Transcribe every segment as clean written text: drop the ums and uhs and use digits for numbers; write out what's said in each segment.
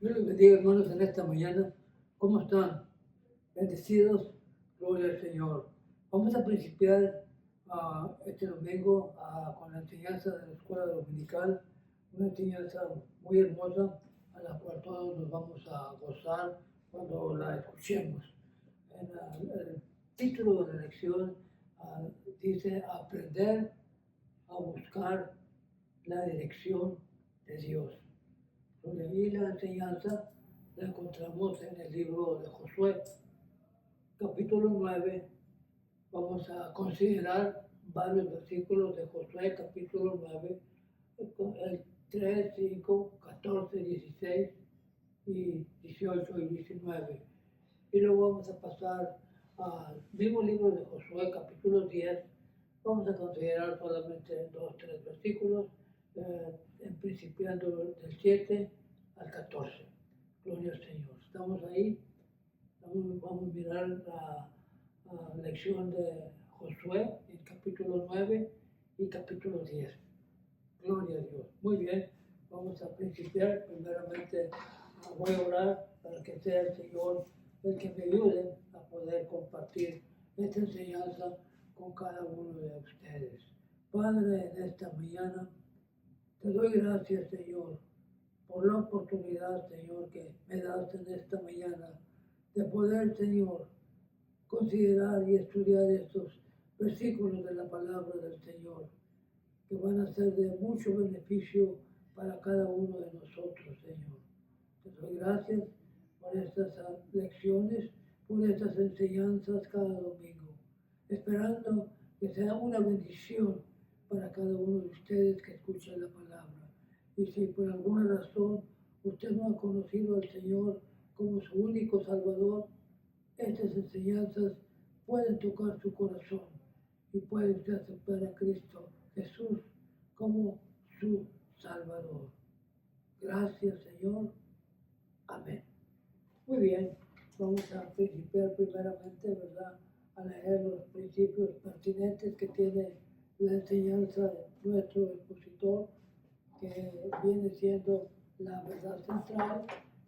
Dios les bendiga, hermanos, en esta mañana. ¿Cómo están? Bendecidos, gloria al Señor. Vamos a principiar este domingo con la enseñanza de la escuela dominical, una enseñanza muy hermosa a la cual todos nos vamos a gozar cuando la escuchemos. El título de la lección dice aprender a buscar la dirección de Dios. Y la enseñanza la encontramos en el libro de Josué, capítulo 9. Vamos a considerar varios versículos de Josué, capítulo 9, el 3, 5, 14, 16 y 18 y 19. Y luego vamos a pasar al mismo libro de Josué, capítulo 10. Vamos a considerar solamente 2, 3 versículos, en principiando del 7 al 14. Gloria al Señor. Estamos ahí. Vamos a mirar la lección de Josué, en capítulo 9 y capítulo 10. Gloria a Dios. Muy bien. Vamos a principiar. Primeramente voy a orar para que sea el Señor el que me ayude a poder compartir esta enseñanza con cada uno de ustedes. Padre, en esta mañana te doy gracias, Señor, por la oportunidad, Señor, que me das en esta mañana de poder, Señor, considerar y estudiar estos versículos de la palabra del Señor, que van a ser de mucho beneficio para cada uno de nosotros, Señor. Te doy gracias por estas lecciones, por estas enseñanzas cada domingo, esperando que sea una bendición para cada uno de ustedes que escuchen la palabra. Y si por alguna razón usted no ha conocido al Señor como su único Salvador, estas enseñanzas pueden tocar su corazón y puede usted aceptar a Cristo Jesús como su Salvador. Gracias, Señor. Amén. Muy bien, vamos a principiar primeramente, ¿verdad?, a leer los principios pertinentes que tiene la enseñanza de nuestro expositor, que viene siendo la verdad central,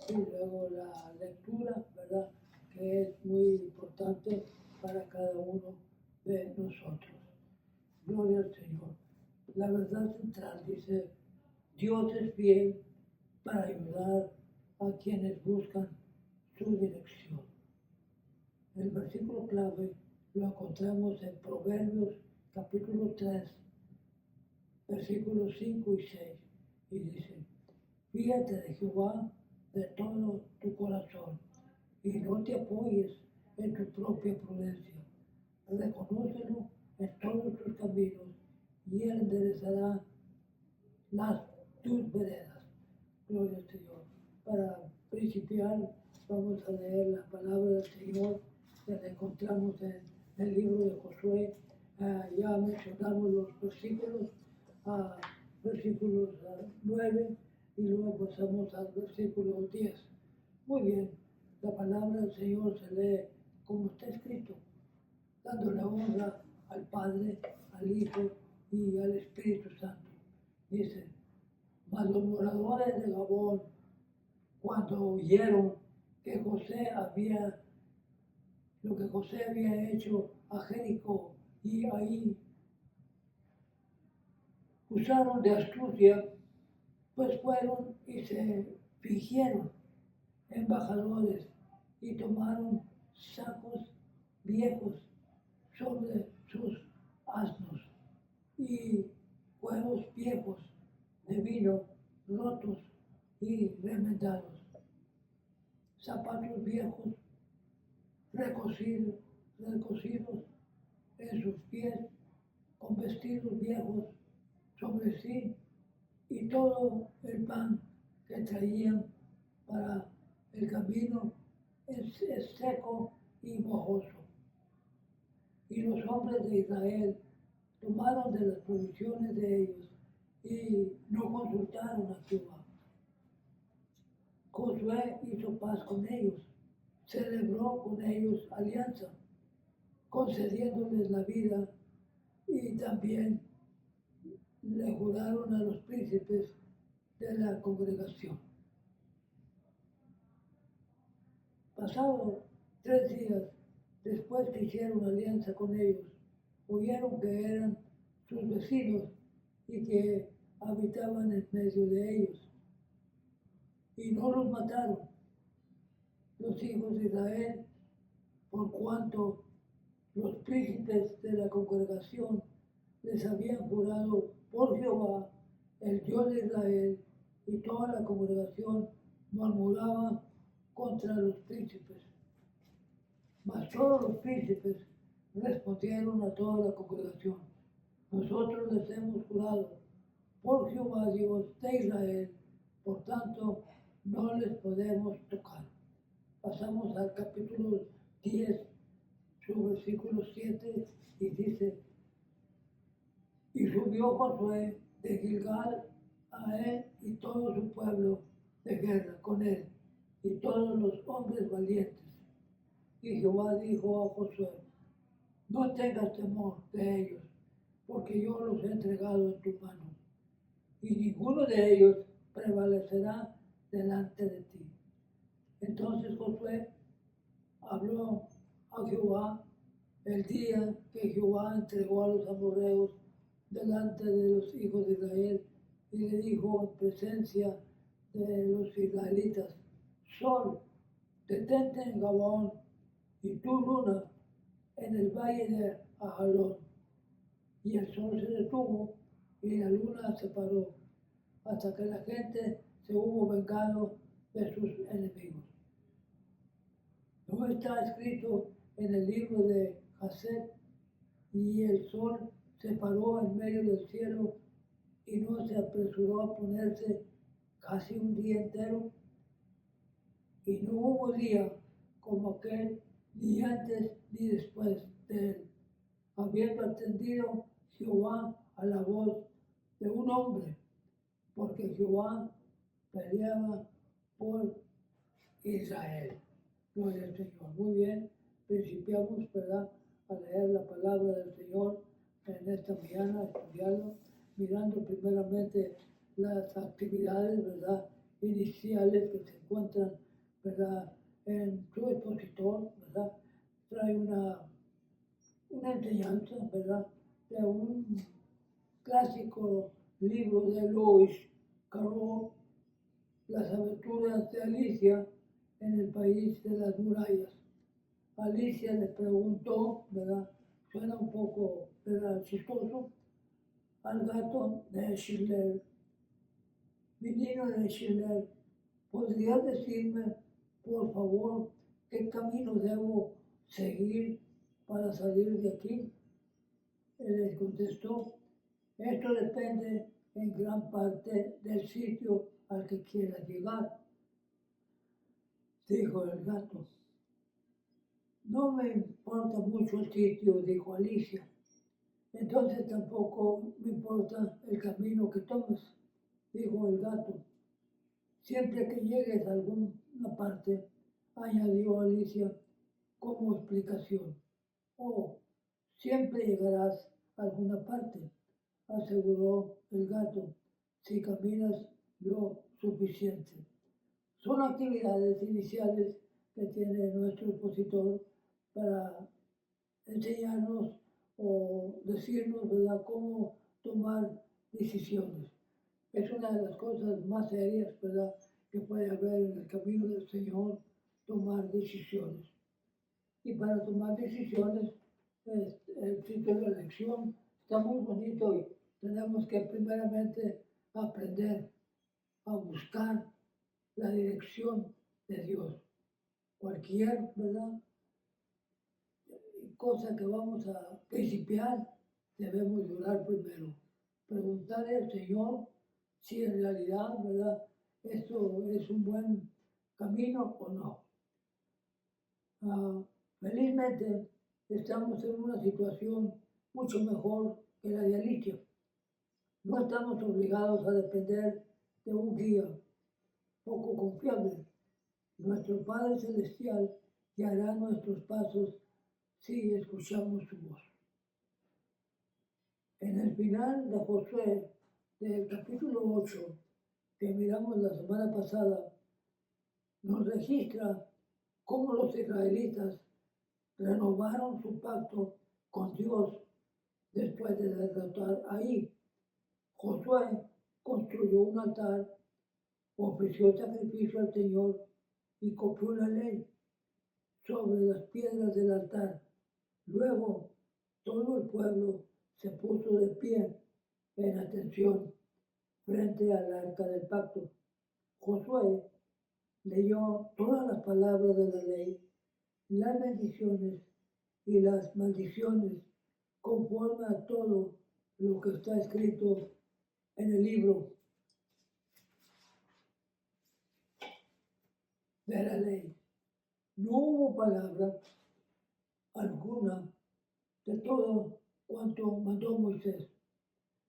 y luego la lectura, ¿verdad?, que es muy importante para cada uno de nosotros. Gloria al Señor. La verdad central dice: Dios es fiel para ayudar a quienes buscan su dirección. El versículo clave lo encontramos en Proverbios capítulo 3, versículos 5 y 6, y dice: fíjate de Jehová de todo tu corazón y no te apoyes en tu propia prudencia. Reconócelo en todos tus caminos y Él enderezará tus veredas. Gloria al Señor. Para principiar, vamos a leer la palabra del Señor que la encontramos en el libro de Josué. Ya mencionamos los versículos, versículos 9, y luego pasamos al versículo 10. Muy bien, la palabra del Señor se lee como está escrito, dando la honra al Padre, al Hijo y al Espíritu Santo. Dice: mas los moradores de Gabón, cuando oyeron que lo que José había hecho a Jericó y ahí, usaron de astucia, pues fueron y se fingieron embajadores y tomaron sacos viejos sobre sus asnos y cueros viejos de vino rotos y remendados, zapatos viejos recocidos en sus pies, con vestidos viejos sobre sí, y todo el pan que traían para el camino es seco y mojoso. Y los hombres de Israel tomaron de las provisiones de ellos y no consultaron a Jehová. Josué hizo paz con ellos, celebró con ellos alianza, concediéndoles la vida, y también le juraron a los príncipes de la congregación. Pasados 3 días después que hicieron alianza con ellos, oyeron que eran sus vecinos y que habitaban en medio de ellos. Y no los mataron, los hijos de Israel, por cuanto los príncipes de la congregación les habían jurado por Jehová, el Dios de Israel, y toda la congregación murmuraba contra los príncipes. Mas todos los príncipes respondieron a toda la congregación: nosotros les hemos jurado por Jehová Dios de Israel, por tanto no les podemos tocar. Pasamos al capítulo 10, su versículo 7, y dice: y subió Josué de Gilgal a él y todo su pueblo de guerra con él, y todos los hombres valientes. Y Jehová dijo a Josué: no tengas temor de ellos, porque yo los he entregado en tu mano, y ninguno de ellos prevalecerá delante de ti. Entonces Josué habló a Jehová el día que Jehová entregó a los amorreos delante de los hijos de Israel, y le dijo en presencia de los israelitas: Sol, detente en Gabaón, y tú, luna, en el valle de Ajalón. Y el sol se detuvo y la luna se paró, hasta que la gente se hubo vengado de sus enemigos. No está escrito en el libro de Jasén: y el sol se paró en medio del cielo y no se apresuró a ponerse casi un día entero. Y no hubo día como aquel, ni antes ni después de él, habiendo atendido Jehová a la voz de un hombre, porque Jehová peleaba por Israel. Gloria al Señor. Muy bien, principiamos, ¿verdad?, a leer la palabra del Señor en esta mañana, a estudiarlo, mirando primeramente las actividades, ¿verdad?, iniciales que se encuentran, ¿verdad?, en su expositor, ¿verdad? Trae una enseñanza, ¿verdad?, de un clásico libro de Lewis Carroll, Las aventuras de Alicia en el país de las murallas. Alicia le preguntó, ¿verdad?, suena un poco, ¿verdad?, chistoso, al gato de Schiller: menino de Schiller, ¿podrías decirme, por favor, qué camino debo seguir para salir de aquí? Él les contestó: esto depende en gran parte del sitio al que quieras llegar. Dijo el gato. No me importa mucho el sitio, dijo Alicia. Entonces tampoco me importa el camino que tomes, dijo el gato. Siempre que llegues a alguna parte, añadió Alicia como explicación. Oh, siempre llegarás a alguna parte, aseguró el gato, si caminas lo suficiente. Son actividades iniciales que tiene nuestro expositor para enseñarnos o decirnos, ¿verdad?, cómo tomar decisiones. Es una de las cosas más serias, ¿verdad?, que puede haber en el camino del Señor, tomar decisiones. Y para tomar decisiones, el sitio de la lección está muy bonito, y tenemos que primeramente aprender a buscar la dirección de Dios. Cualquier, ¿verdad?, cosa que vamos a principiar, debemos orar primero. Preguntarle al Señor si en realidad, ¿verdad?, esto es un buen camino o no. Felizmente estamos en una situación mucho mejor que la de Alicia. No estamos obligados a depender de un guía poco confiable. Nuestro Padre Celestial guiará nuestros pasos si escuchamos su voz. En el final de Josué, del capítulo 8, que miramos la semana pasada, nos registra cómo los israelitas renovaron su pacto con Dios después de derrotar ahí. Josué construyó un altar, ofreció sacrificio al Señor y copió la ley sobre las piedras del altar. Luego todo el pueblo se puso de pie en atención frente al arca del pacto. Josué leyó todas las palabras de la ley, las bendiciones y las maldiciones, conforme a todo lo que está escrito en el libro de la ley. No hubo palabra alguna de todo cuanto mandó Moisés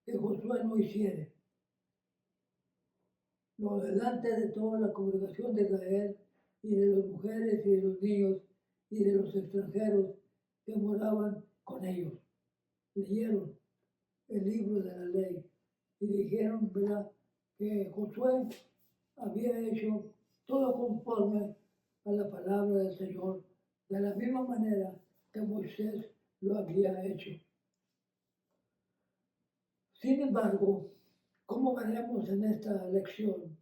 que Josué no hiciera. Lo delante de toda la congregación de Israel y de las mujeres y de los niños y de los extranjeros que moraban con ellos. Leyeron el libro de la ley y dijeron, ¿verdad?, que Josué había hecho todo conforme a la palabra del Señor, de la misma manera que Moisés lo había hecho. Sin embargo, como veremos en esta lección,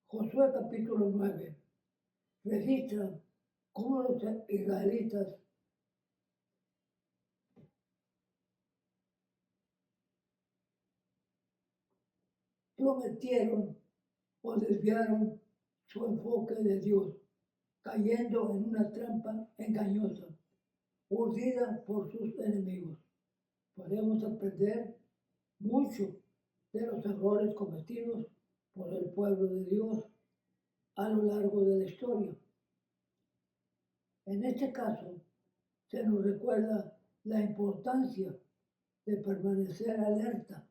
Josué capítulo 9 registra cómo los israelitas prometieron o desviaron su enfoque de Dios, cayendo en una trampa engañosa, urdida por sus enemigos. Podemos aprender mucho de los errores cometidos por el pueblo de Dios a lo largo de la historia. En este caso, se nos recuerda la importancia de permanecer alerta.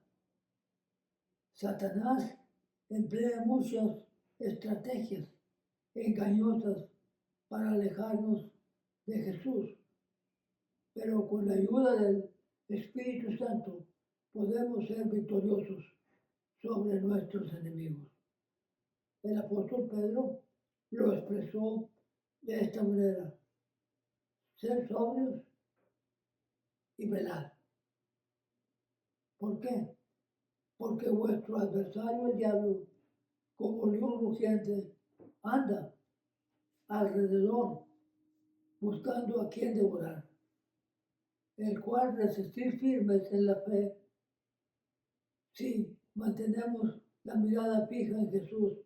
Satanás emplea muchas estrategias engañosas para alejarnos de Jesús, pero con la ayuda del Espíritu Santo podemos ser victoriosos sobre nuestros enemigos. El apóstol Pedro lo expresó de esta manera: ser sobrios y velar. ¿Por qué? Porque vuestro adversario, el diablo, como león rugiente, anda alrededor buscando a quien devorar, el cual resistir firmes en la fe. Si mantenemos la mirada fija en Jesús,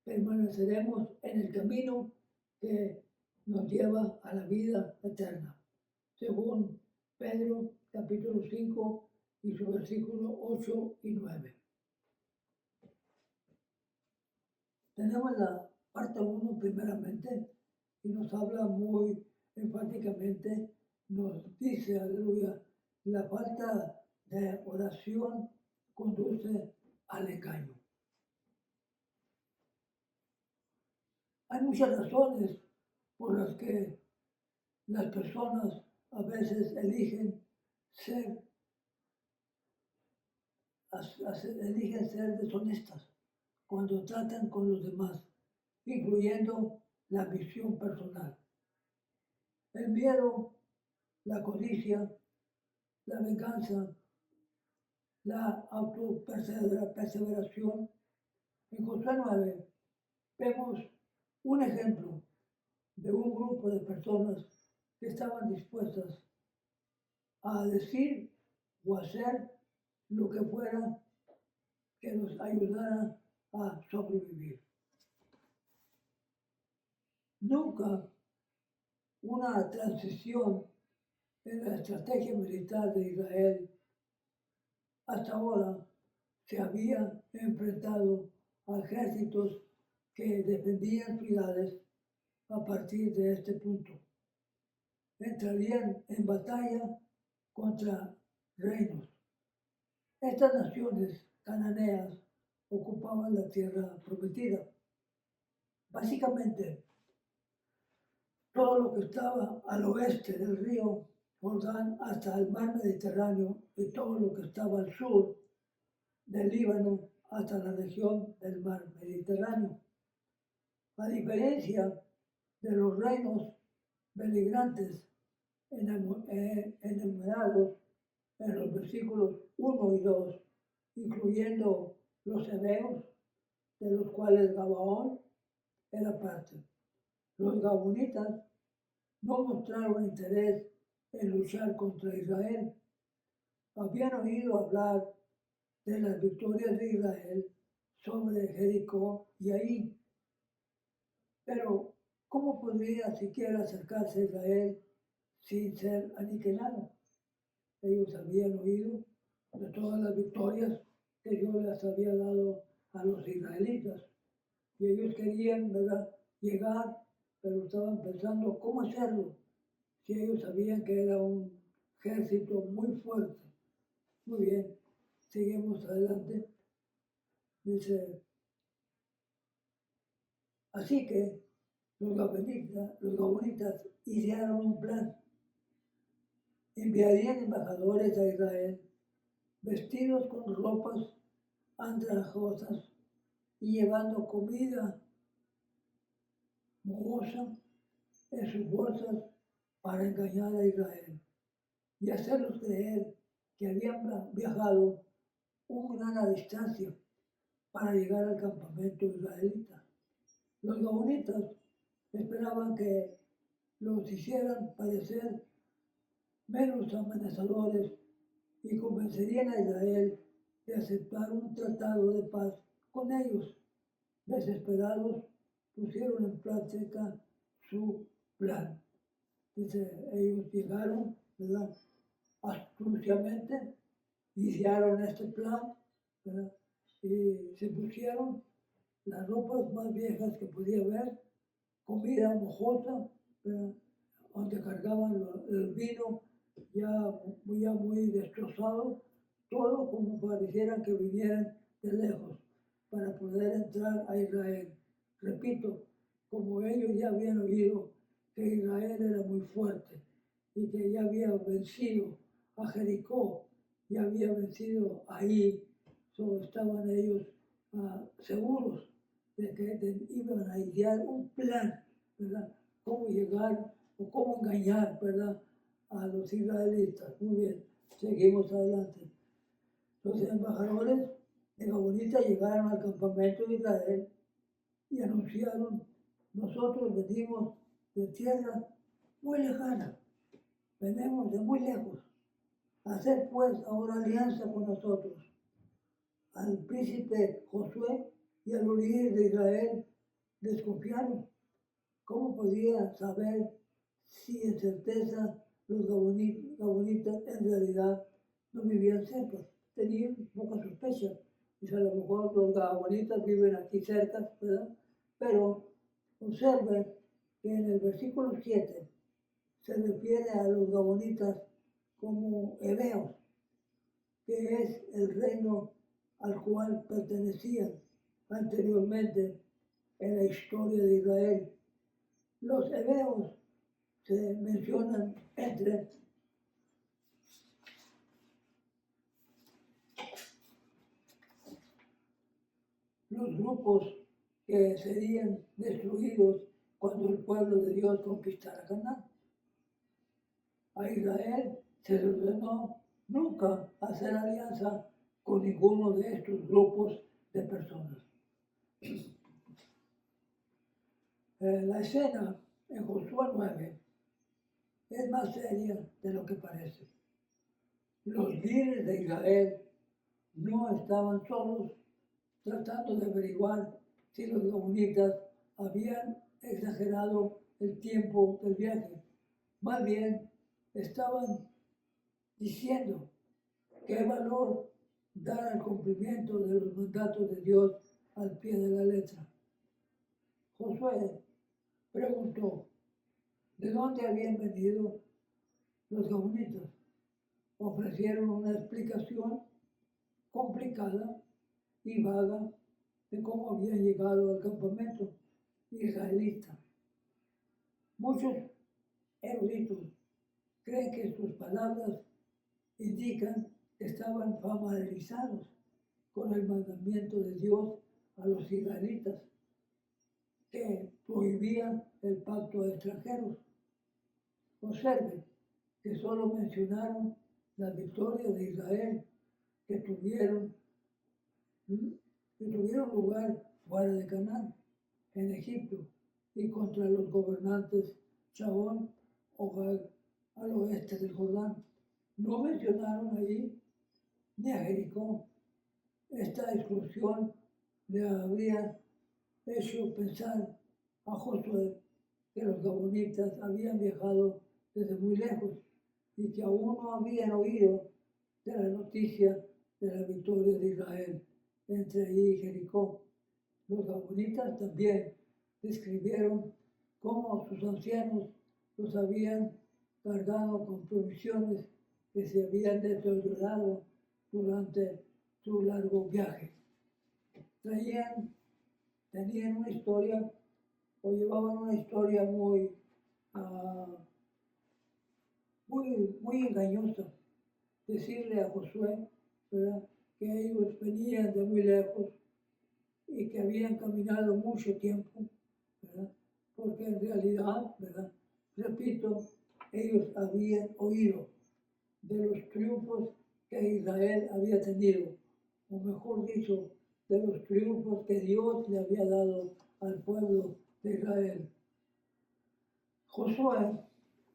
permaneceremos en el camino que nos lleva a la vida eterna, según Pedro capítulo 5 y su versículo 8 y 9. Tenemos la parte 1 primeramente y nos habla muy enfáticamente, nos dice, aleluya, la falta de oración conduce al engaño. Hay muchas razones por las que las personas a veces eligen ser deshonestas cuando tratan con los demás, incluyendo la ambición personal. El miedo, la codicia, la venganza, la autoperseveración. En Josué 9 vemos un ejemplo de un grupo de personas que estaban dispuestas a decir o hacer lo que fuera que nos ayudara a sobrevivir. Nunca una transición en la estrategia militar de Israel hasta ahora se había enfrentado a ejércitos que defendían ciudades a partir de este punto. Entrarían en batalla contra reinos. Estas naciones cananeas ocupaban la tierra prometida. Básicamente, todo lo que estaba al oeste del río Jordán hasta el mar Mediterráneo y todo lo que estaba al sur del Líbano hasta la región del mar Mediterráneo. A diferencia de los reinos beligrantes enumerados en los versículos 1 y 2, incluyendo los hebeos, de los cuales Gabaón era parte. Los gabonitas no mostraron interés en luchar contra Israel. Habían oído hablar de las victorias de Israel sobre Jericó y Ahí, pero ¿cómo podría siquiera acercarse a Israel sin ser aniquilado? Ellos habían oído de todas las victorias que Dios les había dado a los israelitas y ellos querían, ¿verdad?, llegar, pero estaban pensando cómo hacerlo si ellos sabían que era un ejército muy fuerte. Muy bien, seguimos adelante. Dice, así que los gabonitas idearon un plan. Enviarían embajadores a Israel vestidos con ropas andrajosas y llevando comida mohosa en sus bolsas para engañar a Israel y hacerlos creer que habían viajado una gran distancia para llegar al campamento israelita. Los gabonitas esperaban que los hicieran parecer menos amenazadores y convencerían a Israel de aceptar un tratado de paz con ellos. Desesperados, pusieron en práctica su plan. Dice, ellos llegaron, ¿verdad?, astuciamente, idearon este plan, ¿verdad?, y se pusieron las ropas más viejas que podía haber, comida mojosa, ¿verdad?, donde cargaban el vino ya muy destrozado, todo como pareciera que vinieran de lejos para poder entrar a Israel. Repito, como ellos ya habían oído que Israel era muy fuerte y que ya había vencido a Jericó, ya había vencido ahí, solo estaban ellos seguros de que iban a idear un plan, ¿verdad?, cómo llegar o cómo engañar, ¿verdad?, a los israelitas. Muy bien, seguimos adelante. Los embajadores de Gabonita llegaron al campamento de Israel y anunciaron, nosotros venimos de tierra muy lejana, venimos de muy lejos. Hacer pues ahora alianza con nosotros. Al príncipe Josué y a los líderes de Israel desconfiaron. ¿Cómo podía saber si en certeza los gabonitas en realidad no vivían cerca? Tenían poca sospecha. Dice, a lo mejor los gabonitas viven aquí cerca, ¿verdad? Pero observen que en el versículo 7 se refiere a los gabonitas como hebeos, que es el reino al cual pertenecían anteriormente en la historia de Israel. Los hebeos se mencionan entre los grupos que serían destruidos cuando el pueblo de Dios conquistara Canaán. A Israel se le ordenó nunca hacer alianza con ninguno de estos grupos de personas. La escena en Josué 9 es más seria de lo que parece. Los líderes de Israel no estaban solos tratando de averiguar si los gabonitas habían exagerado el tiempo del viaje. Más bien, estaban diciendo qué valor dar al cumplimiento de los mandatos de Dios al pie de la letra. Josué preguntó, ¿de dónde habían venido los gabonitas? Ofrecieron una explicación complicada y vaga de cómo habían llegado al campamento israelita. Muchos eruditos creen que sus palabras indican que estaban familiarizados con el mandamiento de Dios a los israelitas, que prohibía el pacto de extranjeros. Observen que solo mencionaron las victorias de Israel que tuvieron lugar fuera de Canaán, en Egipto, y contra los gobernantes Chabón o Gag al oeste del Jordán. No mencionaron allí ni a Jericó. Esta exclusión le habría hecho pensar a Josué que los gabonitas habían viajado desde muy lejos y que aún no habían oído de la noticia de la victoria de Israel entre allí y Jericó. Los gabonitas también describieron cómo sus ancianos los habían cargado con provisiones que se habían deteriorado durante su largo viaje. Tenían una historia o llevaban una historia muy engañosa. Decirle a Josué, ¿verdad?, que ellos venían de muy lejos y que habían caminado mucho tiempo, ¿verdad?, porque en realidad, ¿verdad?, repito, ellos habían oído de los triunfos que Israel había tenido, o mejor dicho, de los triunfos que Dios le había dado al pueblo de Israel. Josué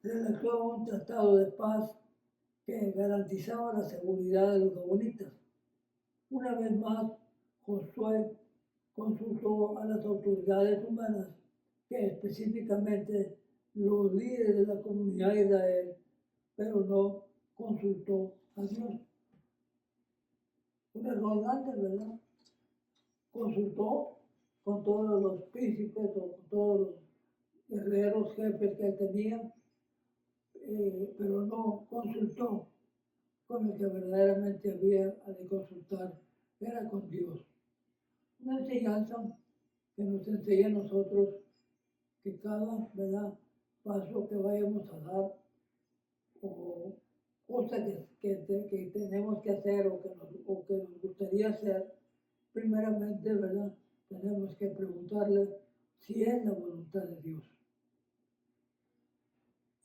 redactó un tratado de paz que garantizaba la seguridad de los gabonitas. Una vez más, Josué consultó a las autoridades humanas, que específicamente los líderes de la comunidad de Israel, pero no consultó a Dios. Un error grande, ¿verdad? Consultó con todos los príncipes o con todos los guerreros jefes que él tenía, pero no consultó con el que verdaderamente había de consultar, era con Dios. Una enseñanza que nos enseña a nosotros que cada, ¿verdad?, paso que vayamos a dar o cosa que tenemos que hacer o que nos gustaría hacer, primeramente, ¿verdad?, tenemos que preguntarle si es la voluntad de Dios.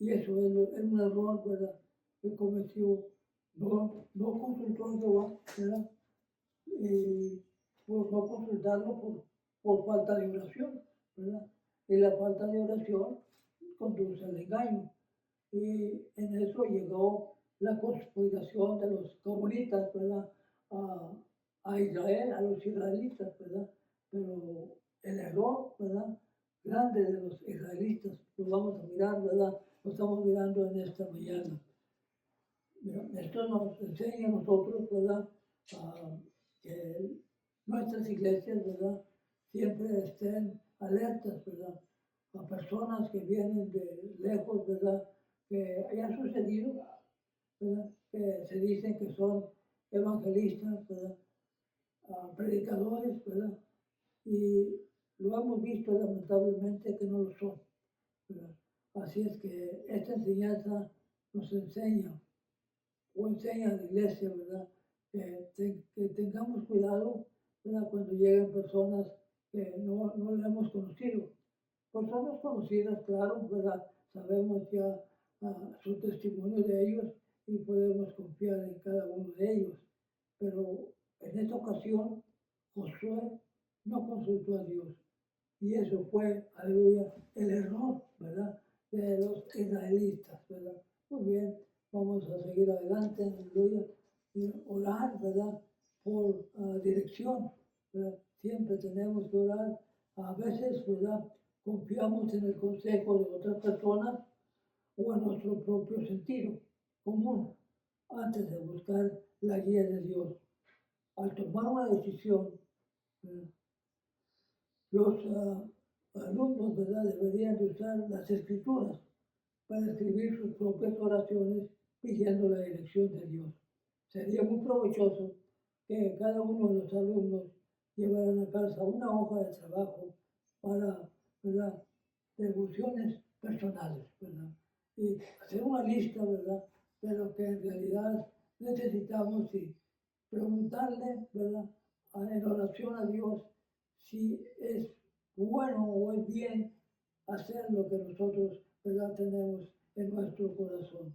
Y eso es un error, ¿verdad?, que cometió. No consultó a Jehová, ¿verdad?, por no consultarlo por falta de oración, ¿verdad? Y la falta de oración conduce al engaño. Y en eso llegó la conspiración de los comunistas, ¿verdad?, a Israel, a los israelitas, ¿verdad? Pero el error, ¿verdad?, grande de los israelitas, lo vamos a mirar, ¿verdad? Lo estamos mirando en esta mañana. Esto nos enseña a nosotros, ¿verdad?, que nuestras iglesias, ¿verdad?, siempre estén alertas, ¿verdad?, a personas que vienen de lejos, ¿verdad?, que haya sucedido, ¿verdad?, que se dicen que son evangelistas, ¿verdad?, predicadores, ¿verdad?, y lo hemos visto lamentablemente que no lo son, ¿verdad? Así es que esta enseñanza nos enseña o enseña a la iglesia, ¿verdad?, que tengamos cuidado, ¿verdad?, cuando lleguen personas que no le hemos conocido. Personas conocidas, claro, ¿verdad?, sabemos ya su testimonio de ellos y podemos confiar en cada uno de ellos. Pero en esta ocasión, Josué no consultó a Dios. Y eso fue, aleluya, el error, ¿verdad?, de los israelitas, ¿verdad? Muy bien, vamos a seguir adelante, aleluya, y orar, ¿verdad?, por dirección, ¿verdad? Siempre tenemos que orar. A veces, ¿verdad?, confiamos en el consejo de otras personas o en nuestro propio sentido común antes de buscar la guía de Dios. Al tomar una decisión, ¿verdad?, los alumnos, ¿verdad?, deberían de usar las escrituras para escribir sus propias oraciones pidiendo la dirección de Dios. Sería muy provechoso que cada uno de los alumnos llevaran a casa una hoja de trabajo para, ¿verdad?, devociones personales, ¿verdad?, y hacer una lista, ¿verdad?, de lo que en realidad necesitamos y preguntarle, ¿verdad?, en oración a Dios si es bueno o es bien hacer lo que nosotros, ¿verdad?, tenemos en nuestro corazón.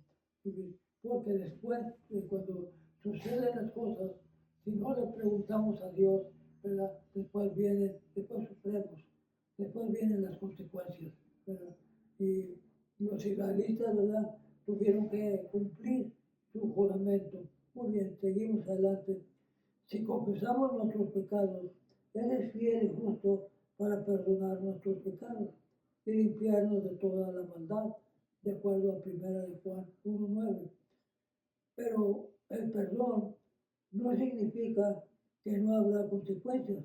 Porque después de cuando suceden las cosas, si no le preguntamos a Dios, ¿verdad?, después sufremos, después vienen las consecuencias, ¿verdad? Y los israelitas, ¿verdad?, tuvieron que cumplir su juramento. Muy bien, seguimos adelante. Si confesamos nuestros pecados, Él es fiel y justo para perdonar nuestros pecados y limpiarnos de toda la maldad, de acuerdo a 1 de Juan 1:9. Pero el perdón no significa que no habrá consecuencias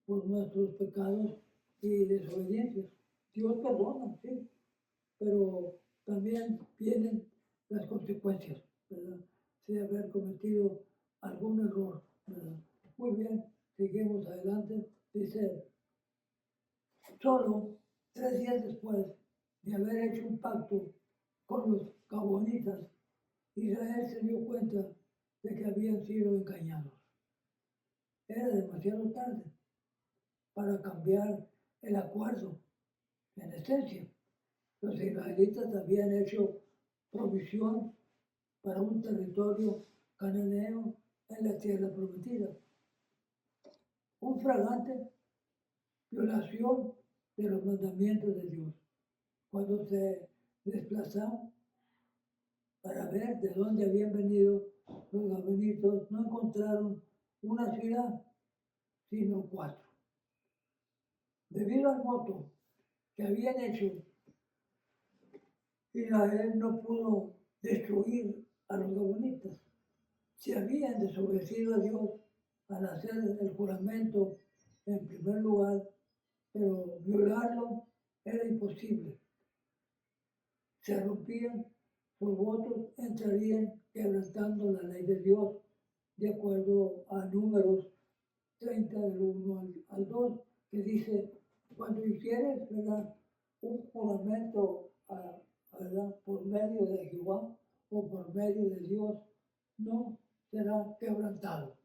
por nuestros pecados y desobediencias. Dios perdona, sí, pero también vienen las consecuencias, ¿verdad?, de haber cometido algún error, ¿verdad? Muy bien, seguimos adelante. Dice, solo 3 días después de haber hecho un pacto con los Gabonitas, Israel se dio cuenta de que habían sido engañados. Era demasiado tarde para cambiar el acuerdo. En esencia, los israelitas habían hecho provisión para un territorio cananeo en la tierra prometida. Un fragante violación de los mandamientos de Dios. Cuando se desplazaron para ver de dónde habían venido los gabonitos, no encontraron una ciudad, sino 4. Debido al voto que habían hecho, Israel no pudo destruir a los gabonitas. Si habían desobedecido a Dios al hacer el juramento en primer lugar, pero violarlo era imposible. Se rompían sus votos, entrarían quebrantando la ley de Dios, de acuerdo a Números 30, del 1 al 2, que dice, cuando hicieres, ¿verdad?, un juramento, ¿verdad?, por medio de Jehová o por medio de Dios, no será quebrantado.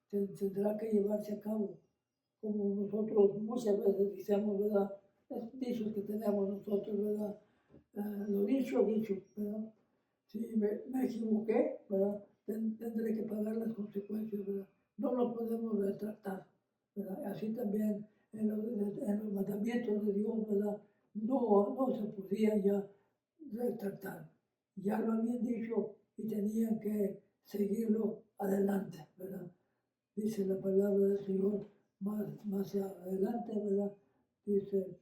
Tendrá que llevarse a cabo, como nosotros muchas veces decimos, ¿verdad?, es dichos que tenemos nosotros, ¿verdad?, lo dicho, ¿verdad? Si me equivoqué, ¿verdad?, tendré que pagar las consecuencias, ¿verdad? No lo podemos retractar, ¿verdad? Así también en los mandamientos de Dios, ¿verdad?, no se podía ya retractar. Ya lo habían dicho y tenían que seguirlo adelante, ¿verdad? Dice la palabra del Señor más adelante, ¿verdad? Dice,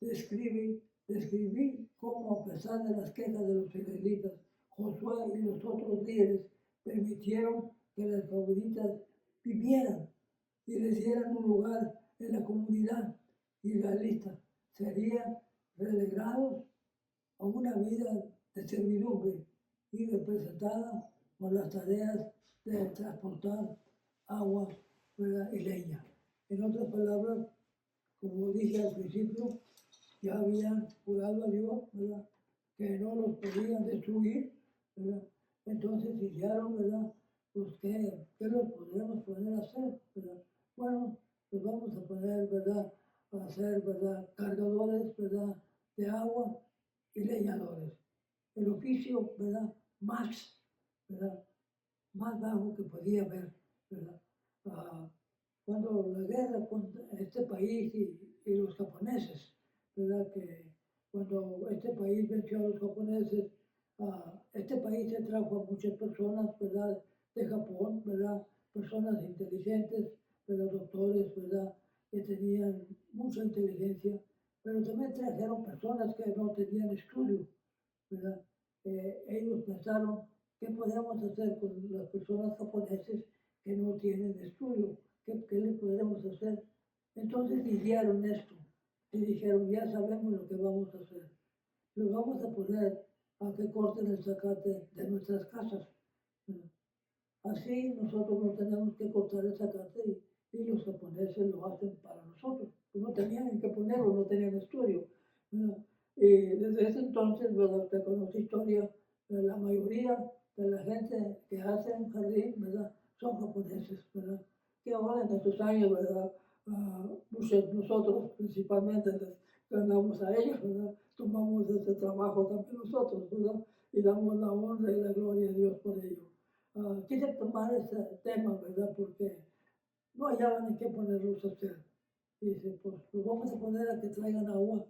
describí cómo, a pesar de las quejas de los israelitas, Josué y los otros líderes permitieron que las gabonitas vivieran y les dieran un lugar en la comunidad israelita. Serían relegados a una vida de servidumbre y representada por las tareas de transportar agua, ¿verdad?, y leña. En otras palabras, como dije al principio, ya habían jurado a Dios, ¿verdad?, que no los podían destruir, ¿verdad? Entonces dijeron, ¿verdad?, pues ¿qué los podemos poner a hacer, ¿verdad? Bueno, pues vamos a poner, ¿verdad?, a hacer, ¿verdad?, cargadores, ¿verdad?, de agua y leñadores. El oficio, ¿verdad?, ¿verdad?, más bajo que podía haber, ¿verdad? Cuando la guerra contra este país y los japoneses, ¿verdad?, que cuando este país venció a los japoneses, este país se trajo a muchas personas, ¿verdad?, de Japón, ¿verdad?, personas inteligentes, ¿verdad?, doctores, ¿verdad?, que tenían mucha inteligencia, pero también trajeron personas que no tenían estudio, ¿verdad? Ellos pensaron, ¿qué podemos hacer con las personas japoneses que no tienen estudio? ¿Qué le podemos hacer? Entonces dijeron esto, y dijeron, ya sabemos lo que vamos a hacer. Los vamos a poner a que corten el zacate de nuestras casas. Así nosotros no tenemos que cortar el zacate y los japoneses lo hacen para nosotros. No tenían que ponerlo, no tenían estudio. Y desde ese entonces, ¿verdad?, usted conoce historia, la mayoría de la gente que hace un jardín, ¿verdad?, son japoneses, ¿verdad?, que ahora en estos años, ¿verdad?, nosotros principalmente ganamos a ellos, ¿verdad? Tomamos ese trabajo también nosotros, ¿verdad? Y damos la honra y la gloria a Dios por ello. Quise tomar ese tema, ¿verdad? Porque no hallaban en qué ponerlos a hacer. Dice, pues los vamos a poner a que traigan agua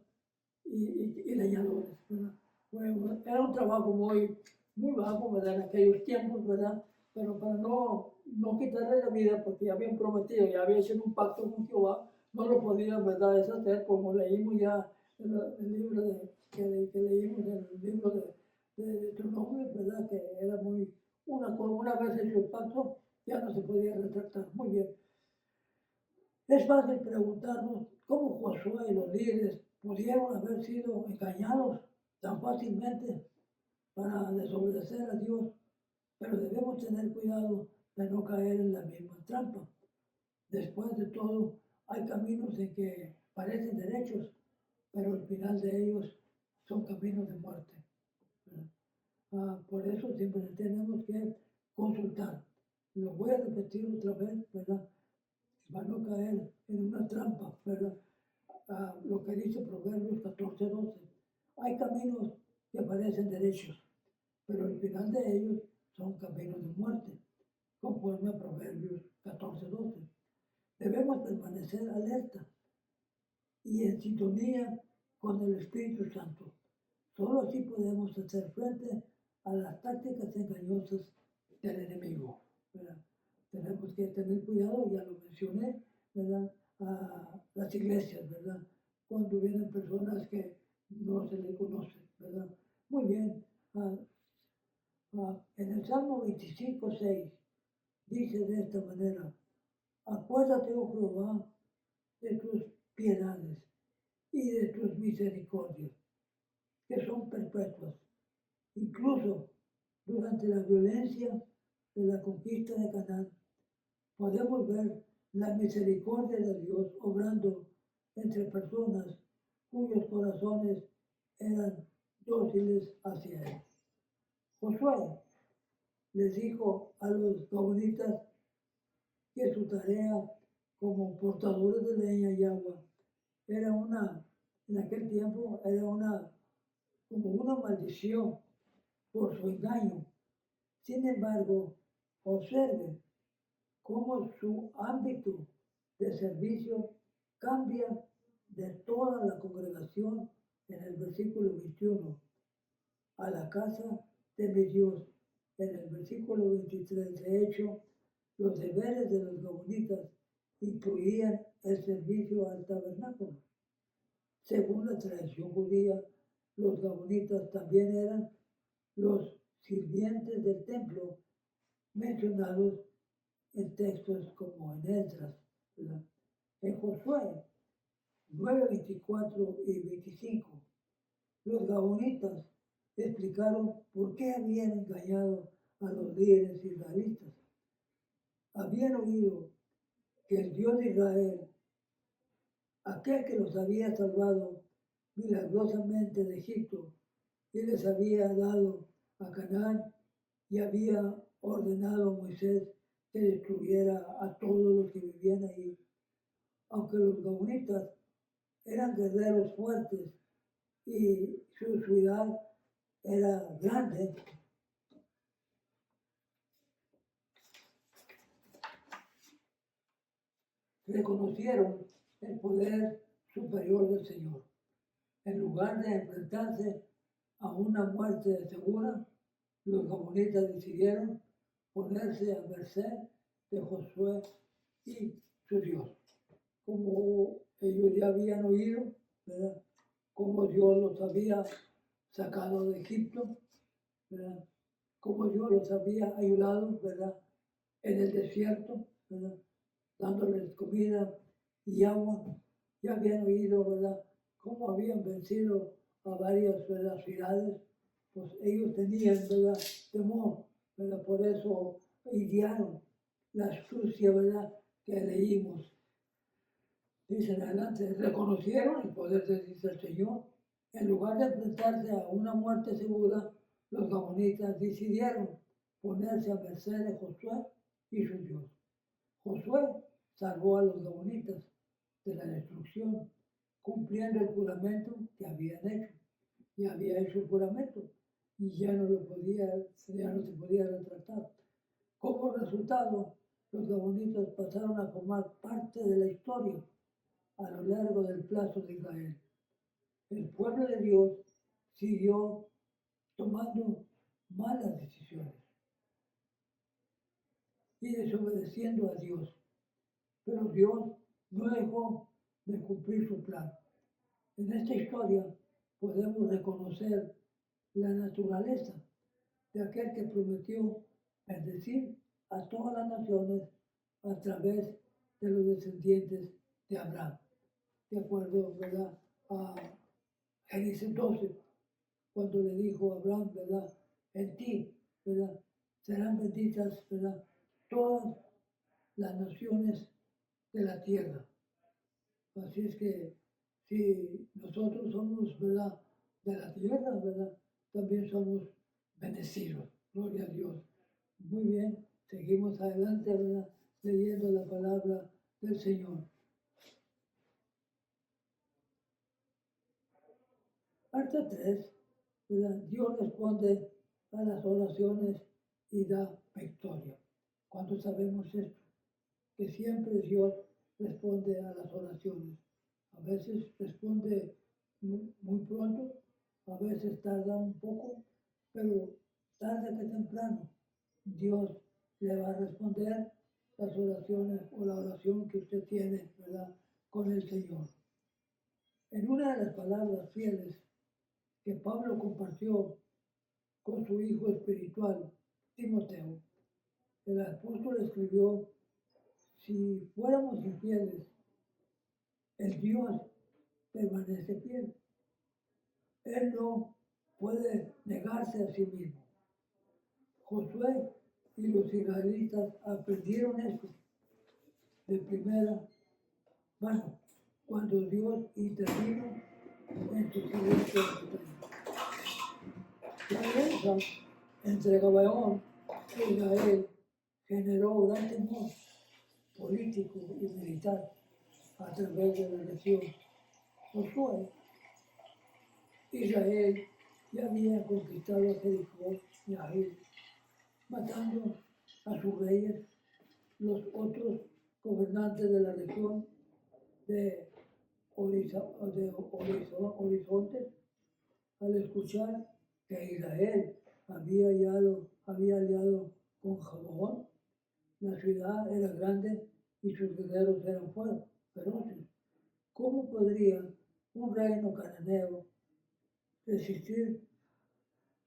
y leñadores, ¿verdad? Bueno, era un trabajo muy bajo, ¿verdad? En aquellos tiempos, ¿verdad? Pero para no quitarle la vida, porque ya habían prometido, ya habían hecho un pacto con Jehová, no lo podían, ¿verdad? Deshacer, como leímos ya en el libro que leímos, en el libro de tu nombre, ¿verdad? Que era una vez hecho el pacto, ya no se podía retractar. Muy bien. Es fácil preguntarnos cómo Josué y los líderes pudieron haber sido engañados tan fácilmente para desobedecer a Dios, pero debemos tener cuidado de no caer en la misma trampa. Después de todo, hay caminos en que parecen derechos, pero el final de ellos son caminos de muerte. Por eso siempre tenemos que consultar. Lo voy a repetir otra vez, ¿verdad? Para no caer en una trampa, ¿verdad? Lo que dice Proverbios 14:12. Hay caminos que parecen derechos, pero el final de ellos son caminos de muerte, conforme a Proverbios 14:12. Debemos permanecer alerta y en sintonía con el Espíritu Santo. Solo así podemos hacer frente a las tácticas engañosas del enemigo, ¿verdad? Tenemos que tener cuidado, ya lo mencioné, ¿verdad? A las iglesias, ¿verdad? Cuando vienen personas que no se les conocen, ¿verdad? Muy bien. En el Salmo 25:6 dice de esta manera: acuérdate, oh Jehová, de tus piedades y de tus misericordias, que son perpetuas. Incluso durante la violencia de la conquista de Canaán, podemos ver la misericordia de Dios obrando entre personas cuyos corazones eran dóciles hacia Él. Josué les dijo a los gabonitas que su tarea como portadores de leña y agua era en aquel tiempo, como una maldición por su engaño. Sin embargo, observe cómo su ámbito de servicio cambia de toda la congregación en el versículo 21 a la casa de mi Dios. En el versículo 23, de hecho, los deberes de los gabonitas incluían el servicio al tabernáculo. Según la tradición judía, los gabonitas también eran los sirvientes del templo mencionados en textos como en Esdras, ¿verdad? En Josué 9:24 y 25, los gabonitas explicaron por qué habían engañado a los líderes israelitas. Habían oído que el Dios de Israel, aquel que los había salvado milagrosamente de Egipto y les había dado a Canaán, y había ordenado a Moisés que destruyera a todos los que vivían ahí. Aunque los gabonitas eran guerreros fuertes y su ciudad era grande, reconocieron el poder superior del Señor. En lugar de enfrentarse a una muerte segura, los gabonitas decidieron ponerse a merced de Josué y su Dios. Como ellos ya habían oído, ¿verdad? Cómo Dios los había sacado de Egipto, ¿verdad? Cómo Dios los había ayudado, ¿verdad? En el desierto, ¿verdad? Dándoles comida y agua. Ya habían oído, ¿verdad? Cómo habían vencido a varias de las ciudades, pues ellos tenían, ¿verdad? Temor, ¿verdad? Por eso idearon la astucia, ¿verdad? Que leímos. Dicen adelante, reconocieron el poder del Señor. En lugar de enfrentarse a una muerte segura, los gabonitas decidieron ponerse a merced de Josué y su Dios. Josué salvó a los gabonitas de la destrucción cumpliendo el juramento que habían hecho. Y había hecho el juramento y ya no se podía retractar. Como resultado, los gabonitas pasaron a formar parte de la historia a lo largo del plazo de Israel. El pueblo de Dios siguió tomando malas decisiones y desobedeciendo a Dios, pero Dios no dejó de cumplir su plan. En esta historia podemos reconocer la naturaleza de aquel que prometió bendecir a todas las naciones a través de los descendientes de Abraham. De acuerdo, ¿verdad?, a Génesis 12, cuando le dijo a Abraham, ¿verdad?, en ti, ¿verdad?, serán benditas, ¿verdad?, todas las naciones de la tierra. Así es que si nosotros somos, ¿verdad?, de la tierra, ¿verdad?, también somos bendecidos. Gloria a Dios. Muy bien, seguimos adelante, ¿verdad?, leyendo la palabra del Señor. Parte 3, ¿verdad? Dios responde a las oraciones y da victoria. ¿Cuándo sabemos esto? Que siempre Dios responde a las oraciones. A veces responde muy pronto, a veces tarda un poco, pero tarde que temprano Dios le va a responder las oraciones o la oración que usted tiene, ¿verdad?, con el Señor. En una de las palabras fieles que Pablo compartió con su hijo espiritual, Timoteo, el apóstol escribió: si fuéramos infieles, el Dios permanece fiel. Él no puede negarse a sí mismo. Josué y los israelitas aprendieron esto de primera mano cuando Dios intervino en su siguiente batalla. La alianza entre Gabaón e Israel generó gran temor político y militar a través de la región. Josué, Israel ya había conquistado a Jericó y a Gil, matando a sus reyes. Los otros gobernantes de la región de Horizonte, al escuchar que Israel había aliado con Gabaón, la ciudad era grande y sus guerreros eran feroces. ¿Cómo podría un reino cananeo resistir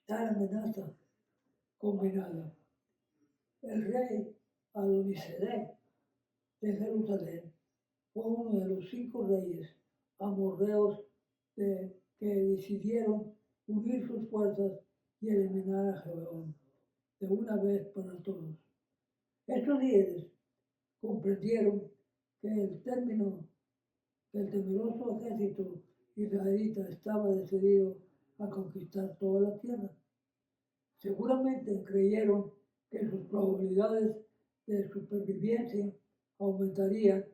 tal amenaza combinada? El rey Adonisedec de Jerusalén fue uno de los 5 reyes amorreos que decidieron unir sus fuerzas y eliminar a Gabaón de una vez para todos. Estos líderes comprendieron que el temeroso ejército israelita estaba decidido a conquistar toda la tierra. Seguramente creyeron que sus probabilidades de supervivencia aumentarían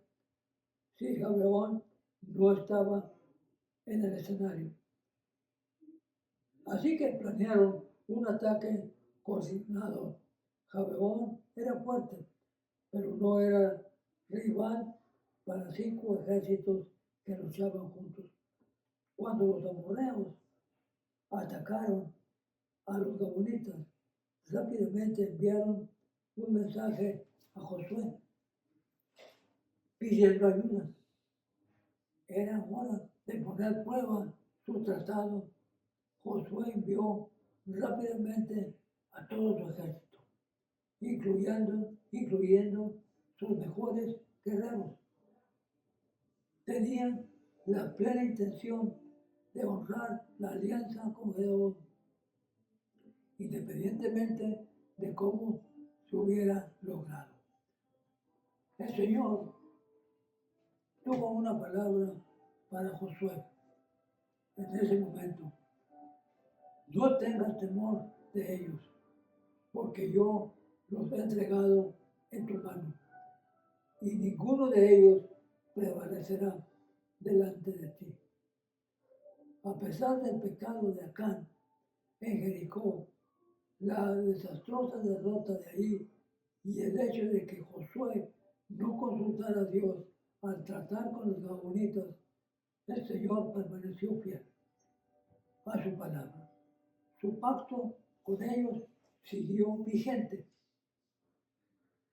si Gabaón no estaba en el escenario. Así que planearon un ataque coordinado. Gabaón era fuerte, pero no era rival para 5 ejércitos que luchaban juntos. Cuando los amorreos atacaron a los gabonitas, rápidamente enviaron un mensaje a Josué pidiendo ayuda. Era hora de poner a prueba su tratado. Josué envió rápidamente a todo su ejército, incluyendo sus mejores guerreros. Tenían la plena intención de honrar la alianza con Gedeón, independientemente de cómo se hubiera logrado. El Señor tuvo una palabra para Josué en ese momento: no tengas temor de ellos, porque yo los he entregado en tu mano, y ninguno de ellos prevalecerá delante de ti. A pesar del pecado de Acán en Jericó, la desastrosa derrota de ahí y el hecho de que Josué no consultara a Dios al tratar con los gabonitas, el Señor permaneció fiel a su palabra. Su pacto con ellos siguió vigente.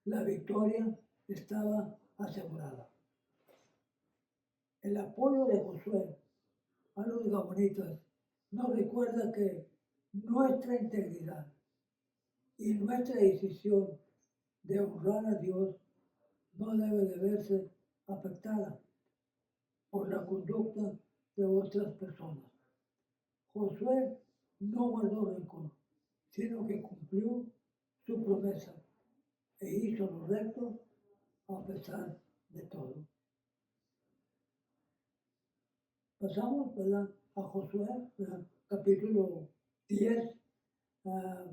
La victoria estaba asegurada. El apoyo de Josué a los gabonitas nos recuerda que nuestra integridad y nuestra decisión de honrar a Dios no debe de verse afectada por la conducta de otras personas. Josué no guardó rencor, sino que cumplió su promesa e hizo lo recto a pesar de todo. Pasamos, ¿verdad?, a Josué, ¿verdad?, capítulo 10.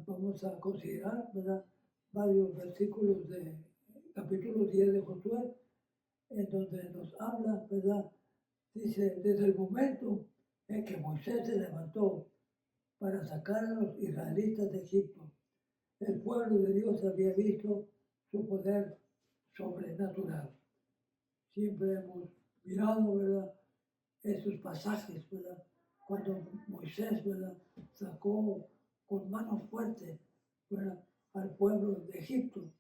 Vamos a considerar, ¿verdad?, varios versículos de capítulo 10 de Josué, en donde nos habla, ¿verdad? Dice, desde el momento en que Moisés se levantó para sacar a los israelitas de Egipto, el pueblo de Dios había visto su poder sobrenatural. Siempre hemos mirado, ¿verdad?, esos pasajes, ¿verdad?, cuando Moisés, ¿verdad?, sacó con mano fuerte, ¿verdad?, al pueblo de Egipto,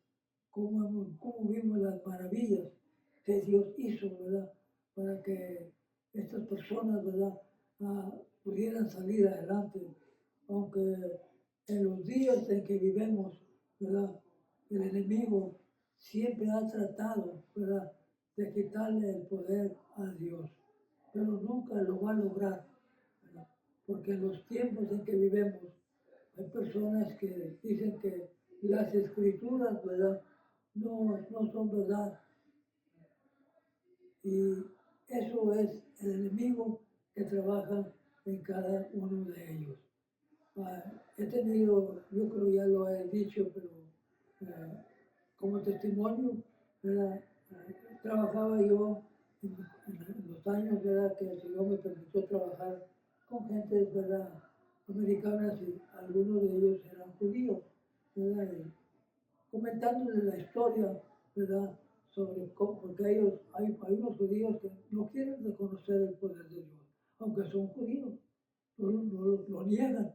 cómo vimos las maravillas que Dios hizo, ¿verdad?, para que estas personas, ¿verdad?, pudieran salir adelante, aunque en los días en que vivimos, ¿verdad?, el enemigo siempre ha tratado, ¿verdad?, de quitarle el poder a Dios, pero nunca lo va a lograr, ¿verdad?, porque en los tiempos en que vivimos hay personas que dicen que las escrituras, ¿verdad?, no son verdad. Y eso es el enemigo que trabaja en cada uno de ellos. He tenido, yo creo ya lo he dicho, pero como testimonio, ¿verdad?, trabajaba yo en los años, ¿verdad?, que el Señor me permitió trabajar con gente, ¿verdad?, americanas, y algunos de ellos eran judíos, ¿verdad?, y comentándoles la historia, ¿verdad?, sobre cómo, porque hay unos judíos que no quieren reconocer el poder de Dios, aunque son judíos, lo niegan,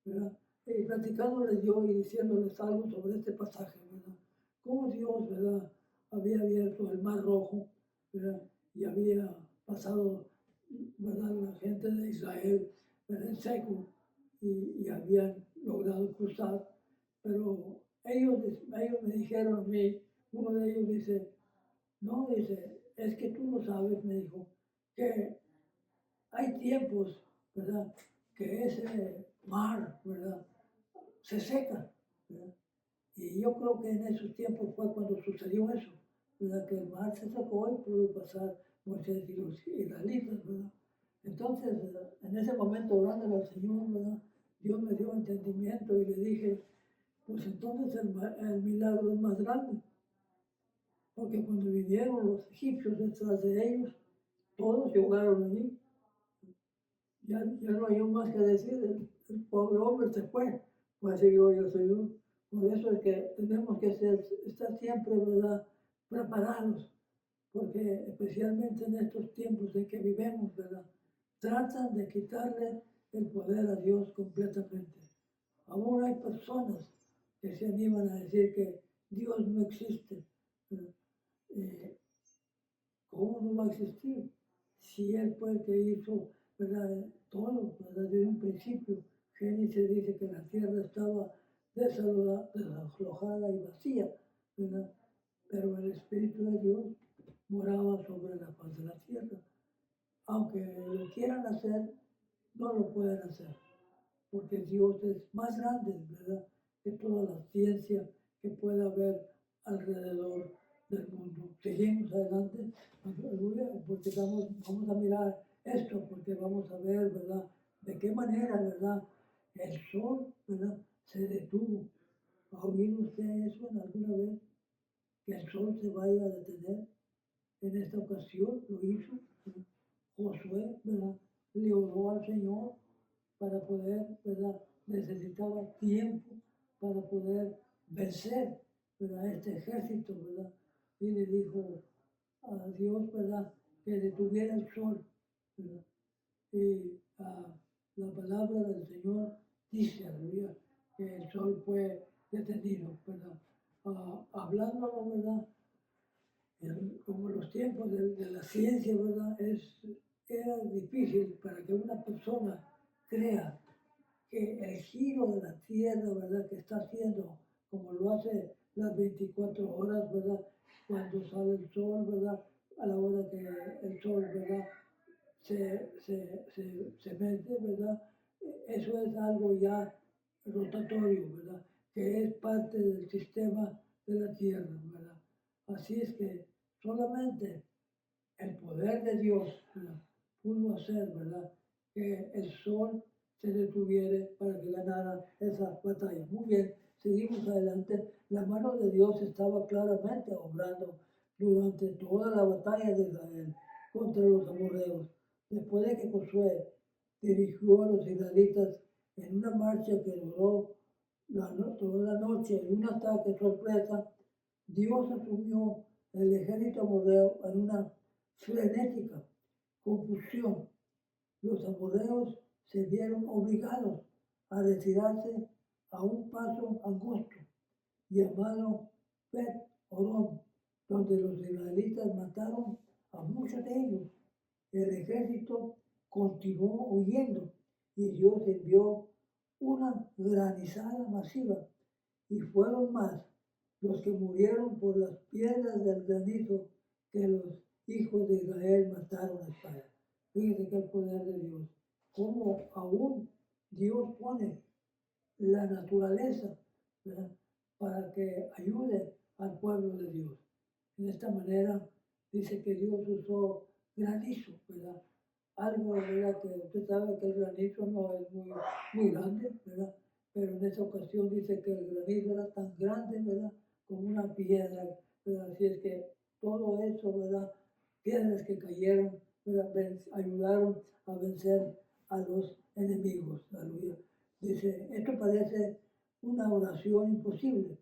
¿verdad? Y platicándoles yo y diciéndoles algo sobre este pasaje, ¿verdad? Cómo Dios, ¿verdad?, había abierto el mar rojo, ¿verdad?, y había pasado, ¿verdad?, la gente de Israel, ¿verdad?, en seco, y habían logrado cruzar, pero ellos me dijeron a mí, uno de ellos dice, no, dice, es que tú no sabes, me dijo, que hay tiempos, ¿verdad?, que ese mar, ¿verdad?, se seca, ¿verdad? Y yo creo que en esos tiempos fue cuando sucedió eso, ¿verdad?, que el mar se secó y pudo pasar Moisés y los israelitas, ¿verdad? Entonces, en ese momento, orando al Señor, ¿verdad?, Dios me dio entendimiento y le dije, pues entonces el milagro es más grande, porque cuando vinieron los egipcios detrás de ellos, todos llegaron allí. Ya no hay más que decir, el pobre hombre se fue, pues siguió el Señor. Por eso es que tenemos que estar siempre, ¿verdad?, preparados, porque especialmente en estos tiempos en que vivimos, ¿verdad?, tratan de quitarle el poder a Dios completamente. Aún hay personas que se animan a decir que Dios no existe. Eh, ¿Cómo no va a existir? Si Él fue el que hizo, ¿verdad?, todo, ¿verdad?, desde un principio. Génesis dice que la tierra estaba desalojada y vacía, ¿verdad?, pero el Espíritu de Dios moraba sobre la faz de la tierra. Aunque lo quieran hacer, no lo pueden hacer, porque Dios es más grande, ¿verdad?, que toda la ciencia que pueda haber alrededor del mundo. Seguimos adelante, porque vamos a mirar esto, porque vamos a ver, ¿verdad?, de qué manera, ¿verdad?, el sol, ¿verdad?, se detuvo. ¿Ha oído usted eso en alguna vez? Que el sol se vaya a detener. En esta ocasión lo hizo, ¿verdad? Josué, ¿verdad?, le oró al Señor para poder, ¿verdad? Necesitaba tiempo para poder vencer, ¿verdad? Este ejército, ¿verdad? Y le dijo a Dios, ¿verdad? Que detuviera el sol, ¿verdad? Y la palabra del Señor dice, aleluya, que el sol fue detenido, ¿verdad? Hablándolo, ¿verdad? Como los tiempos de la ciencia, ¿verdad? Era difícil para que una persona crea que el giro de la Tierra, ¿verdad? Que está haciendo, como lo hace las 24 horas, ¿verdad? Cuando sale el sol, ¿verdad? A la hora que el sol, ¿verdad? Se mete, ¿verdad? Eso es algo ya rotatorio, ¿verdad? Que es parte del sistema de la Tierra, ¿verdad? Así es que solamente el poder de Dios, ¿verdad? Pudo hacer, ¿verdad? Que el sol se detuviera para que ganara esa batalla. Muy bien, seguimos adelante. La mano de Dios estaba claramente obrando durante toda la batalla de Israel contra los amorreos. Después de que Josué dirigió a los israelitas en una marcha que duró toda la noche y un ataque sorpresa, Dios asumió el ejército amorreo en una frenética confusión. Los amorreos se vieron obligados a retirarse a un paso angosto llamado Bet Orón, donde los israelitas mataron a muchos de ellos. El ejército continuó huyendo y Dios envió una granizada masiva y fueron más los que murieron por las piedras del granizo que los hijos de Israel mataron a espada. Fíjense que el poder de Dios, cómo aún Dios pone la naturaleza, ¿verdad? Para que ayude al pueblo de Dios. De esta manera dice que Dios usó granizo, ¿verdad? Algo, ¿verdad? Que usted sabe que el granizo no es muy grande, ¿verdad? Pero en esta ocasión dice que el granizo era tan grande, ¿verdad? Como una piedra, ¿verdad? Así es que todo eso, ¿verdad? Piedras que cayeron, ¿verdad? Ayudaron a vencer a los enemigos, aleluya. Dice, esto parece una oración imposible,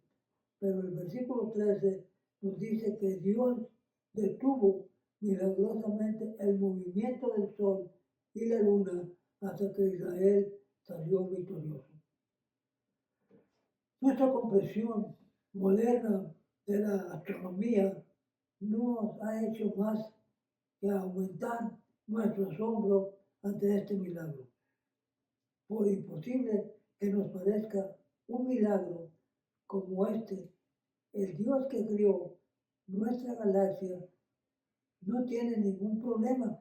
pero el versículo 13 nos dice que Dios detuvo milagrosamente el movimiento del sol y la luna hasta que Israel salió victorioso. Nuestra comprensión moderna de la astronomía nos ha hecho más que aumentar nuestro asombro ante este milagro. Por imposible que nos parezca un milagro como este, el Dios que creó nuestra galaxia no tiene ningún problema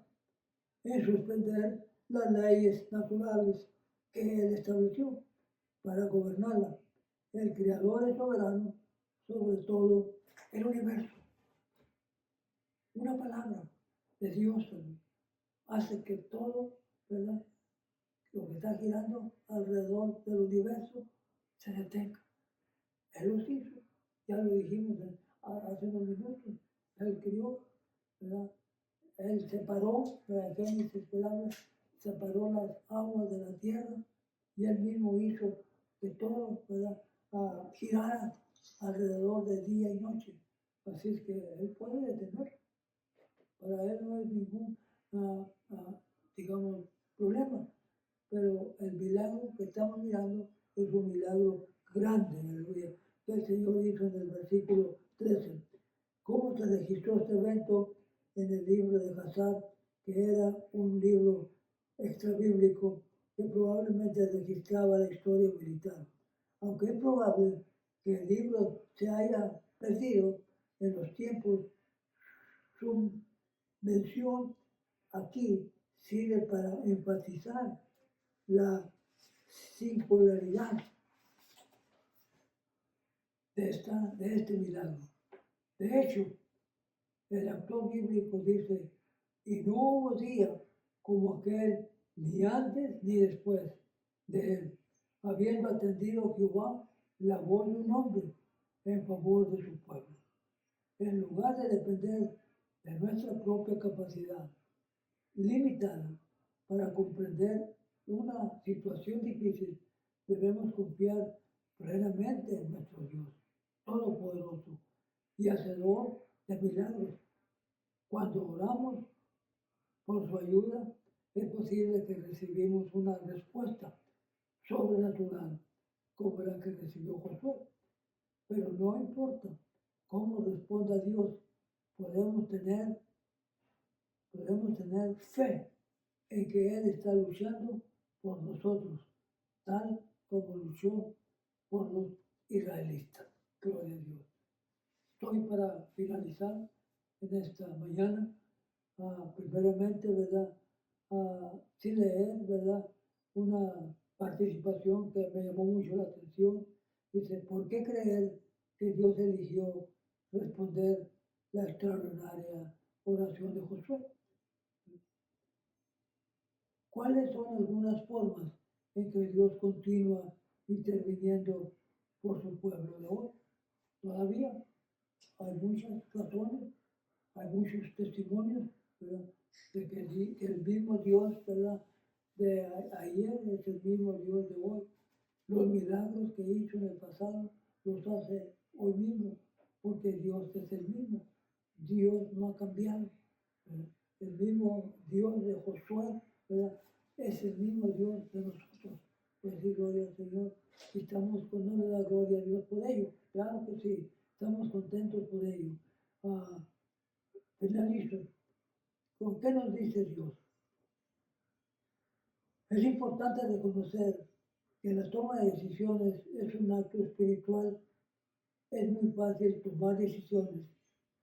en suspender las leyes naturales que Él estableció para gobernarla. El Creador es soberano sobre todo el universo. Una palabra de Dios hace que todo, ¿verdad? Lo que está girando alrededor del universo se detenga. Él los hizo, ya lo dijimos hace unos minutos. Él crió, ¿verdad? Él separó, ¿verdad? Génesis, ¿verdad? Separó las aguas de la tierra y él mismo hizo que todo, ¿verdad? Girara alrededor de día y noche. Así es que él puede detener. Para él no hay ningún, digamos, problema. Pero el milagro que estamos mirando es un milagro grande, aleluya, que el Señor hizo en el versículo 13. ¿Cómo se registró este evento en el libro de Hazar, que era un libro extrabíblico que probablemente registraba la historia militar? Aunque es probable que el libro se haya perdido en los tiempos, su mención aquí sirve para enfatizar la singularidad de este milagro. De hecho, el autor bíblico dice, y no hubo día como aquel, ni antes ni después de él, habiendo atendido Jehová la voz de un hombre en favor de su pueblo. En lugar de depender de nuestra propia capacidad limitada Para comprender una situación difícil, debemos confiar plenamente en nuestro Dios, Todopoderoso y Hacedor de milagros. Cuando oramos por su ayuda, es posible que recibimos una respuesta sobrenatural, como la que recibió Josué. Pero no importa cómo responda Dios, podemos tener fe en que Él está luchando por nosotros, tal como luchó por los israelitas. Gloria a Dios. Estoy para finalizar en esta mañana, primeramente, ¿verdad? Sin leer, ¿verdad? Una participación que me llamó mucho la atención. Dice, ¿por qué creer que Dios eligió responder la extraordinaria oración de Josué? ¿Cuáles son algunas formas en que Dios continúa interviniendo por su pueblo de hoy? Todavía hay muchas razones, hay muchos testimonios, ¿verdad? De que el mismo Dios, ¿verdad? De ayer es el mismo Dios de hoy. Los milagros que hizo en el pasado los hace hoy mismo, porque Dios es el mismo. Dios no ha cambiado. ¿Verdad? El mismo Dios de Josué, ¿verdad? Es el mismo Dios de nosotros. Pues sí, gloria al Señor. Y estamos con no le da gloria a Dios por ello. Claro que sí, estamos contentos por ello. Finalizo. ¿Con qué nos dice Dios? Es importante reconocer que la toma de decisiones es un acto espiritual. Es muy fácil tomar decisiones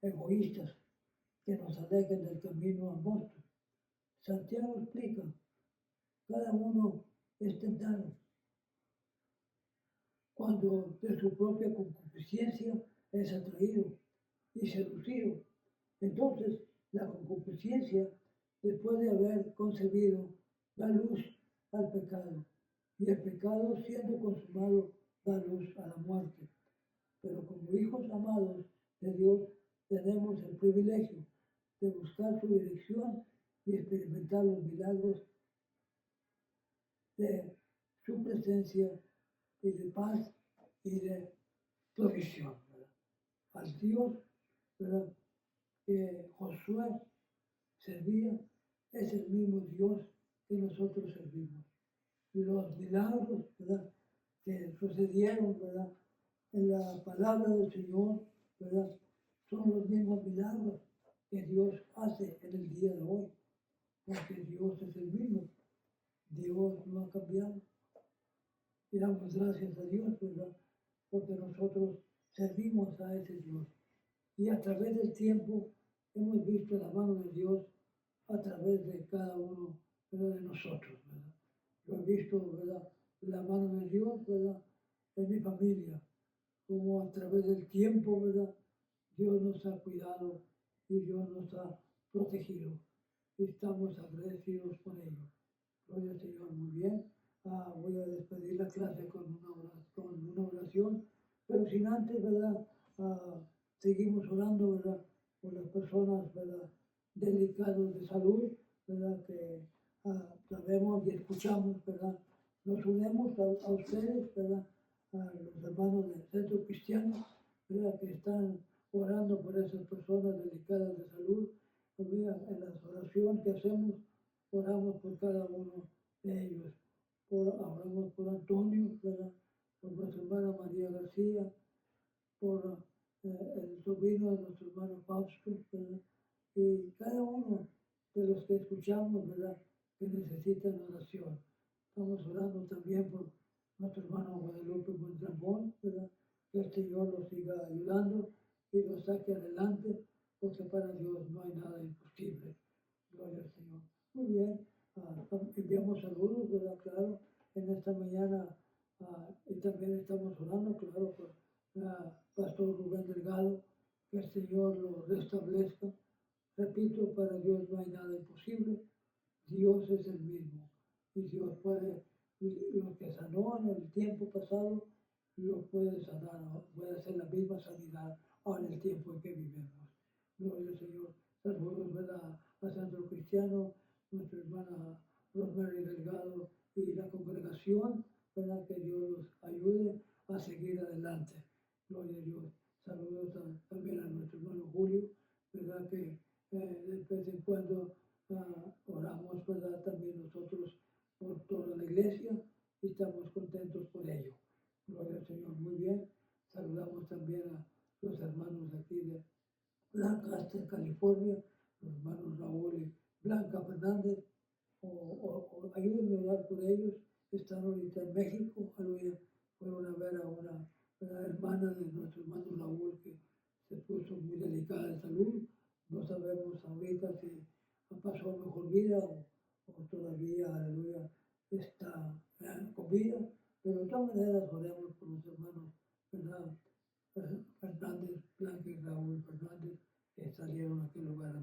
egoístas que nos alejen del camino angosto. Santiago explica, cada uno es tentado cuando de su propia concupiscencia es atraído y seducido. Entonces, la concupiscencia, después de haber concebido, da luz al pecado, y el pecado, siendo consumado, da luz a la muerte. Pero como hijos amados de Dios, tenemos el privilegio de buscar su dirección y experimentar los milagros de su presencia y de paz y de provisión. ¿Verdad? Al Dios, ¿verdad?, que Josué servía es el mismo Dios que nosotros servimos. Los milagros, ¿verdad?, que sucedieron, ¿verdad?, en la palabra del Señor, ¿verdad?, son los mismos milagros que Dios hace en el día de hoy, porque Dios es el mismo. Dios no ha cambiado. Y damos gracias a Dios, ¿verdad?, porque nosotros servimos a ese Dios. Y a través del tiempo hemos visto la mano de Dios a través de cada uno, ¿verdad?, de nosotros, ¿verdad? Yo he visto, ¿verdad?, la mano de Dios, ¿verdad?, en mi familia, como a través del tiempo, ¿verdad?, Dios nos ha cuidado y Dios nos ha protegido. Y estamos agradecidos por ello. Gloria al Señor, muy bien. Voy a despedir la clase con una oración, pero sin antes, ¿verdad?, seguimos orando, ¿verdad?, por las personas, ¿verdad?, delicadas de salud, ¿verdad?, que sabemos y escuchamos, ¿verdad? Nos unimos a ustedes, ¿verdad?, a los hermanos del Centro Cristiano, ¿verdad?, que están orando por esas personas delicadas de salud. ¿Verdad? En las oraciones que hacemos, oramos por cada uno de ellos. Oramos por Antonio, ¿verdad?, por nuestra hermana María García, por el sobrino de nuestro hermano Fausto, ¿verdad?, y cada uno de los que escuchamos, ¿verdad?, que necesitan oración. Estamos orando también por nuestro hermano Guadalupe Mondragón, ¿verdad?, que el Señor los siga ayudando y los saque adelante, porque para Dios no hay nada imposible. Gloria al Señor. Muy bien, enviamos saludos, ¿verdad? Claro, en esta mañana y también estamos orando, claro, por Pastor Rubén Delgado, que el Señor lo restablezca. Repito, para Dios no hay nada imposible. Dios es el mismo y Dios puede, lo que sanó en el tiempo pasado, lo puede sanar, puede hacer la misma sanidad ahora en el tiempo en que vivimos. Gloria al Señor. Saludos, ¿verdad?, a Centro Cristiano, nuestra hermana Rosemary Delgado y la congregación, ¿verdad? Que Dios los ayude a seguir adelante. Gloria a Dios. Saludos también a nuestro hermano Julio, ¿verdad? Que de vez en cuando oramos, ¿verdad? También nosotros por toda la iglesia y estamos contentos por ello. Gloria al Señor. Muy bien. Saludamos también a los hermanos aquí de Lancaster, California, los hermanos Raúl y Blanca Fernández. Ayúdenme a orar por ellos. Están ahorita en México. Aleluya. Fueron a ver a una hermana de nuestro hermano Raúl que se puso muy delicada de salud. No sabemos ahorita si pasó a mejor vida o todavía, aleluya, está con vida. Pero de todas maneras oremos por los hermanos, ¿verdad? Fernández, Blanca y Raúl Fernández, que salieron a aquel lugar a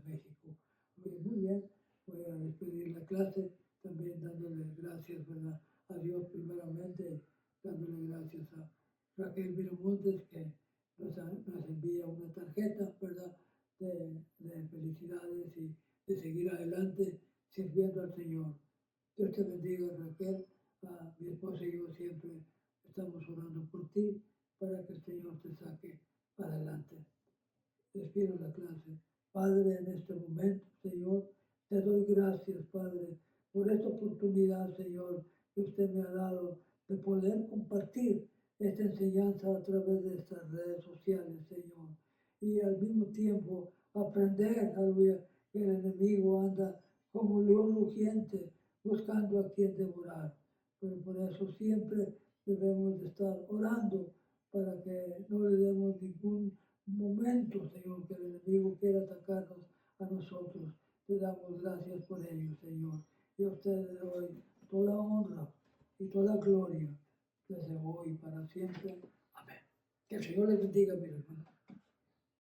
México. Muy bien, voy a despedir la clase, también dándole gracias, ¿verdad? A Dios primeramente, dándole gracias a Raquel Miramontes, que nos envía una tarjeta, ¿verdad? De felicidades y de seguir adelante sirviendo al Señor. Dios te bendiga, Raquel. Mi esposa y yo siempre estamos orando por ti para que el Señor te saque para adelante. Despido la clase. Padre, en este momento, Señor, te doy gracias, Padre, por esta oportunidad, Señor, que usted me ha dado de poder compartir esta enseñanza a través de estas redes sociales, Señor. Y al mismo tiempo aprender, aleluya, que el enemigo anda como león rugiente buscando a quien devorar. Pero por eso siempre debemos de estar orando para que no le demos ningún momento, Señor, que el enemigo quiera atacarnos a nosotros. Te damos gracias por ello, Señor. Y a usted le doy toda honra y toda gloria desde hoy para siempre. Amén. Que el Señor les bendiga, mis hermanos.